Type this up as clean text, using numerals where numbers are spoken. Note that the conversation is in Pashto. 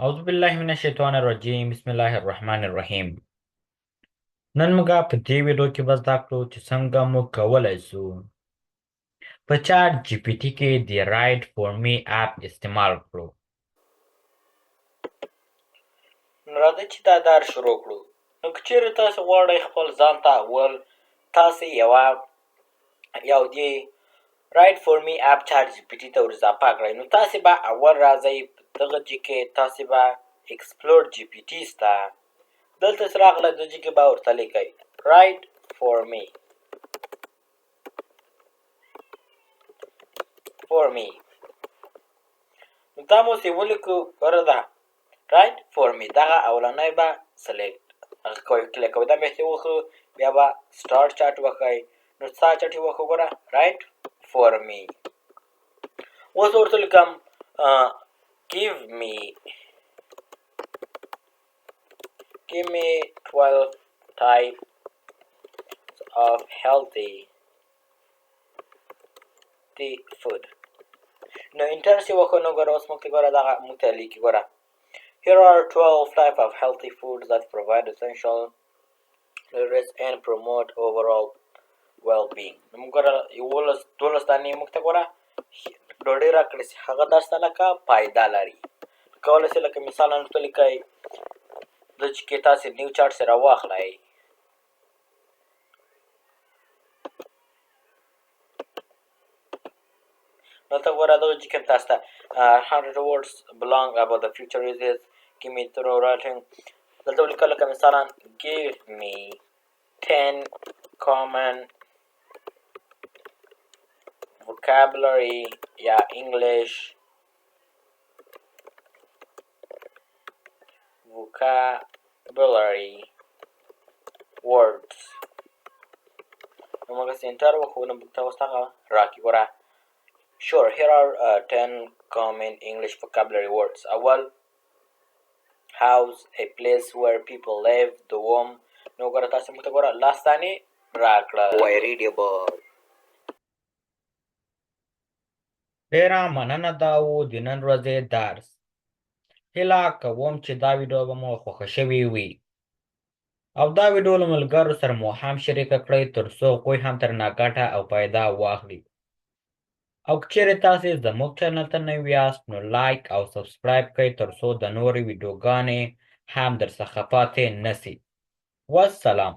اعوذ بالله من الشیطان الرجیم بسم الله الرحمن الرحیم نن موږ په دې ویډیو کې به زده کړو چې څنګه موږ کولی شو په چاټ جی پی ټي کې د رایټ فور می اپ استعمال کړو. نو راځئ چې دا دار شروع کړو. نو که چیرې تاسو غواړئ خپل ځان ته اول تاسې یو دې رایټ فور می اپ چاټ جی پي ټي ته ور اضافه کړئ، نو تاسې به اول راځئ په دغه جي کې تاسې به ایکسپلور جی پي ټي ته دلته چې راغله دغه جي کې به ورته لیکئ رایټ فور می نو دا مو چې ولیکو ګوره ده رایټ فور می دغه اولنی به سلیکټ هغه کلیک کوئ، دا مې چې وښو بیا به سټارټ چاټ وښئ. نو څه چاټ یې وښو ګوره رایټ فور می. اوس ورته لیکم give me 12 types of healthy food. نو انټر چې وښو نو ګوره اوس موږ ته ګوره دغه موږ ته لیکي ګوره here are 12 types of healthy foods that provide essential nutrients and promote overall well-being. نو موږ ګوره 12 دانې موږ ته ګوره ډوډۍ راکړې چې هغه داسې ده لکه پایده لري. کولی شئ لکه مثالا ورته لیکئ د چې کې تاسې نیو چارټ سره واخلئ. دلته ګوره دغه چې کوم تاسو ته 100 words belong about the future uses give me through writing. دلته ولیکئ لکه مثالا give me 10 common vocabulary یا English vocabulary words. نو موږ چې انټر وښو نو موږ ته اوس هغه راکړي ګوره sure here are 10 common English vocabulary words. اول house a place where people live. دوم نو ګوره تاسې موږ ته ګوره لاس دانې راکړه readable. ډېره مننه دا و د نن ورځې درس. هیله کوم چې دا ویډیو به مو خوښه شوې وي او دا ویډیو له ملګرو سره مو هم شریکه کړئ تر څو هغوی هم ترنه ګټه او پیدا واخلي. او که چیرې تاسې زموږ چینل ته نوي یاست نو لایک او سبسکرایب کړئ تر څو د نورې ویډیوګانې هم درڅخه پاتې نسي. والسلام.